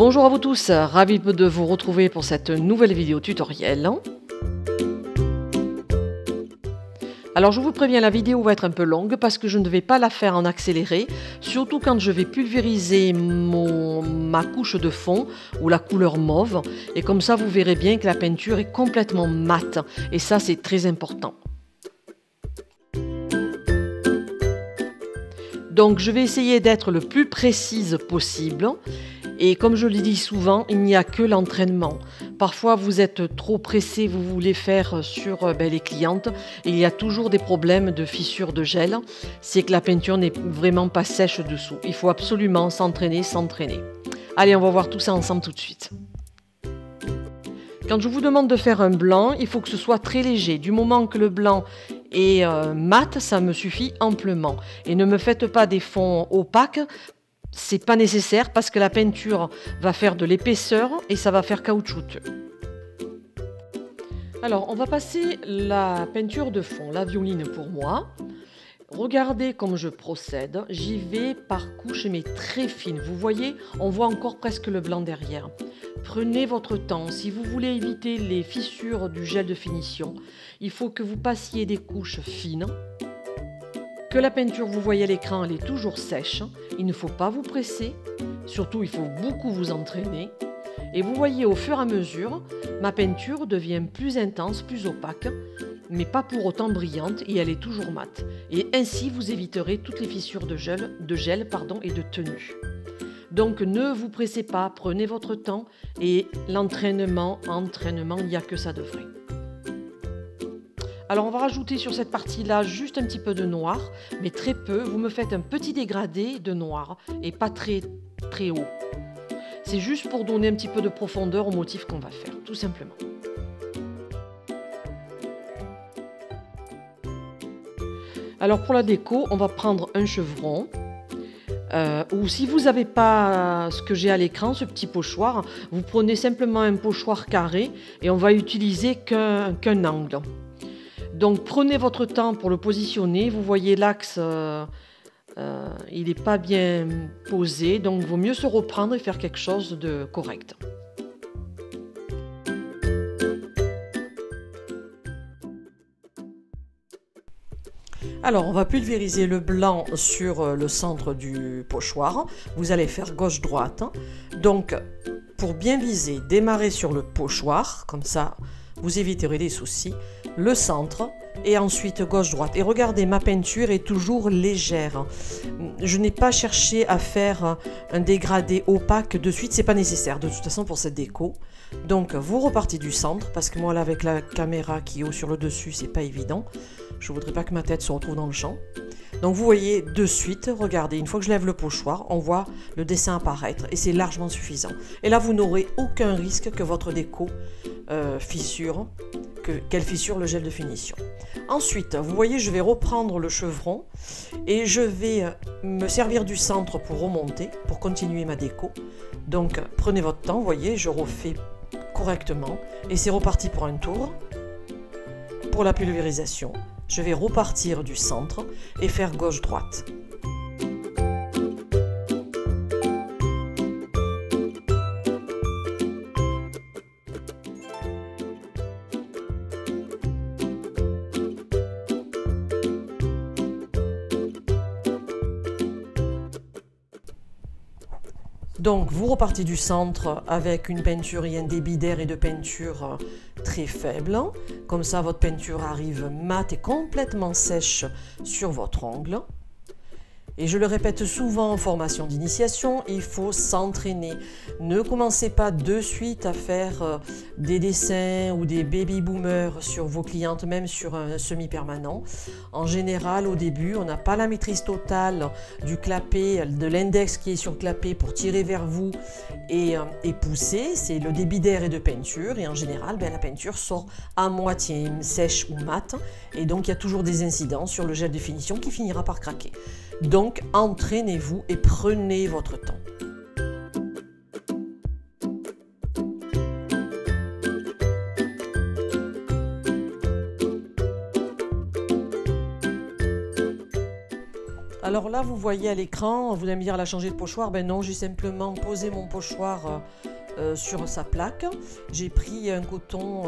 Bonjour à vous tous, ravi de vous retrouver pour cette nouvelle vidéo tutoriel. Alors je vous préviens, la vidéo va être un peu longue parce que je ne vais pas la faire en accéléré, surtout quand je vais pulvériser ma couche de fond ou la couleur mauve, et comme ça vous verrez bien que la peinture est complètement mate, et ça c'est très important. Donc je vais essayer d'être le plus précise possible. Et comme je le dis souvent, il n'y a que l'entraînement. Parfois, vous êtes trop pressé, vous voulez faire sur les clientes. Et il y a toujours des problèmes de fissures de gel. C'est que la peinture n'est vraiment pas sèche dessous. Il faut absolument s'entraîner. Allez, on va voir tout ça ensemble tout de suite. Quand je vous demande de faire un blanc, il faut que ce soit très léger. Du moment que le blanc est mat, ça me suffit amplement. Et ne me faites pas des fonds opaques. C'est pas nécessaire parce que la peinture va faire de l'épaisseur et ça va faire caoutchouteux. Alors on va passer la peinture de fond, la violine pour moi. Regardez comme je procède, j'y vais par couches mais très fines. Vous voyez, on voit encore presque le blanc derrière. Prenez votre temps, si vous voulez éviter les fissures du gel de finition, il faut que vous passiez des couches fines. Que la peinture, vous voyez à l'écran, elle est toujours sèche. Il ne faut pas vous presser. Surtout, il faut beaucoup vous entraîner. Et vous voyez, au fur et à mesure, ma peinture devient plus intense, plus opaque, mais pas pour autant brillante, et elle est toujours mate. Et ainsi, vous éviterez toutes les fissures de gel et de tenue. Donc, ne vous pressez pas, prenez votre temps, et l'entraînement, il n'y a que ça de vrai. Alors on va rajouter sur cette partie-là juste un petit peu de noir, mais très peu. Vous me faites un petit dégradé de noir et pas très haut. C'est juste pour donner un petit peu de profondeur au motif qu'on va faire, tout simplement. Alors pour la déco, on va prendre un chevron. Ou si vous n'avez pas ce que j'ai à l'écran, ce petit pochoir, vous prenez simplement un pochoir carré et on va utiliser qu'un angle. Donc prenez votre temps pour le positionner, vous voyez l'axe, il n'est pas bien posé, donc il vaut mieux se reprendre et faire quelque chose de correct. Alors on va pulvériser le blanc sur le centre du pochoir, vous allez faire gauche-droite. Donc pour bien viser, démarrez sur le pochoir, comme ça vous éviterez les soucis, le centre et ensuite gauche-droite. Et regardez, ma peinture est toujours légère. Je n'ai pas cherché à faire un dégradé opaque de suite, c'est pas nécessaire de toute façon pour cette déco. Donc vous repartez du centre, parce que moi là avec la caméra qui est haut sur le dessus, c'est pas évident. Je voudrais pas que ma tête se retrouve dans le champ. Donc vous voyez de suite, regardez, une fois que je lève le pochoir, on voit le dessin apparaître et c'est largement suffisant. Et là vous n'aurez aucun risque que votre déco qu'elle fissure le gel de finition. Ensuite, vous voyez, je vais reprendre le chevron et je vais me servir du centre pour remonter, pour continuer ma déco. Donc prenez votre temps, vous voyez, je refais correctement et c'est reparti pour un tour. Pour la pulvérisation, je vais repartir du centre et faire gauche-droite. Donc vous repartez du centre avec une peinture et un débit d'air et de peinture très faible. Comme ça votre peinture arrive mate et complètement sèche sur votre ongle. Et je le répète souvent en formation d'initiation, il faut s'entraîner. Ne commencez pas de suite à faire des dessins ou des baby boomers sur vos clientes, même sur un semi-permanent. En général, au début, on n'a pas la maîtrise totale du clapet, de l'index qui est sur le clapet pour tirer vers vous et pousser. C'est le débit d'air et de peinture. Et en général, la peinture sort à moitié sèche ou mate. Et donc, il y a toujours des incidents sur le gel de finition qui finira par craquer. Donc, entraînez-vous et prenez votre temps. Alors là, vous voyez à l'écran, vous allez me dire, elle a changé de pochoir. Ben non, j'ai simplement posé mon pochoir sur sa plaque. J'ai pris un coton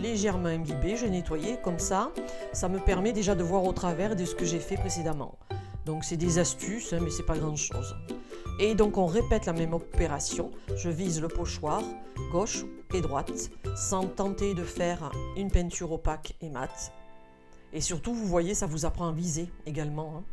légèrement imbibé, j'ai nettoyé comme ça. Ça me permet déjà de voir au travers de ce que j'ai fait précédemment. Donc c'est des astuces, hein, mais c'est pas grand chose. Et donc on répète la même opération. Je vise le pochoir gauche et droite sans tenter de faire une peinture opaque et mate. Et surtout, vous voyez, ça vous apprend à viser également, hein.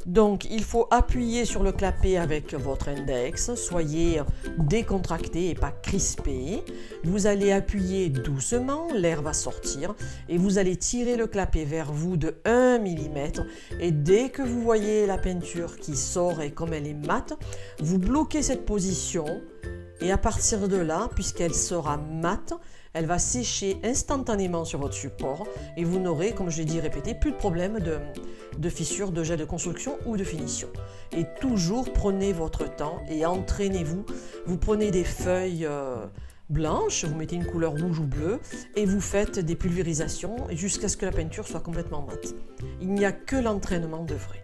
Donc il faut appuyer sur le clapet avec votre index, soyez décontracté et pas crispé. Vous allez appuyer doucement, l'air va sortir et vous allez tirer le clapet vers vous de 1 mm et dès que vous voyez la peinture qui sort et comme elle est mate, vous bloquez cette position et à partir de là, puisqu'elle sera mate, elle va sécher instantanément sur votre support et vous n'aurez, comme je l'ai dit et répété, plus de problème de fissures, de gel de construction ou de finition. Et toujours prenez votre temps et entraînez-vous. Vous prenez des feuilles blanches, vous mettez une couleur rouge ou bleue et vous faites des pulvérisations jusqu'à ce que la peinture soit complètement mate. Il n'y a que l'entraînement de vrai.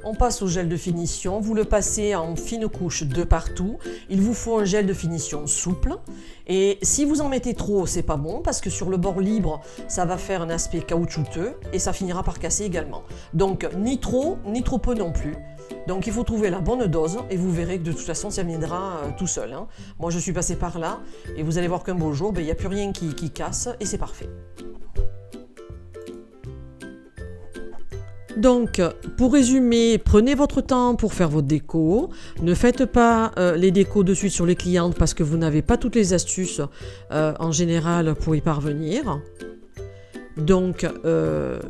On passe au gel de finition, vous le passez en fine couche de partout. Il vous faut un gel de finition souple. Et si vous en mettez trop, c'est pas bon parce que sur le bord libre, ça va faire un aspect caoutchouteux et ça finira par casser également. Donc ni trop peu non plus. Donc il faut trouver la bonne dose et vous verrez que de toute façon ça viendra tout seul, hein. Moi je suis passée par là et vous allez voir qu'un beau jour, il n'y a plus rien qui casse et c'est parfait. Donc, pour résumer, prenez votre temps pour faire votre déco. Ne faites pas les décos de suite sur les clientes parce que vous n'avez pas toutes les astuces en général pour y parvenir. Donc,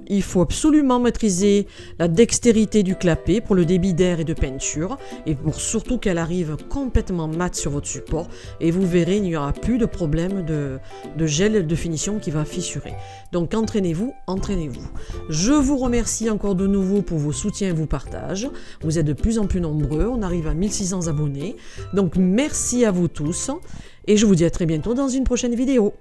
il faut absolument maîtriser la dextérité du clapet pour le débit d'air et de peinture et pour surtout qu'elle arrive complètement mate sur votre support et vous verrez, il n'y aura plus de problème de gel de finition qui va fissurer. Donc, entraînez-vous, entraînez-vous. Je vous remercie encore de nouveau pour vos soutiens et vos partages. Vous êtes de plus en plus nombreux, on arrive à 1600 abonnés. Donc, merci à vous tous et je vous dis à très bientôt dans une prochaine vidéo.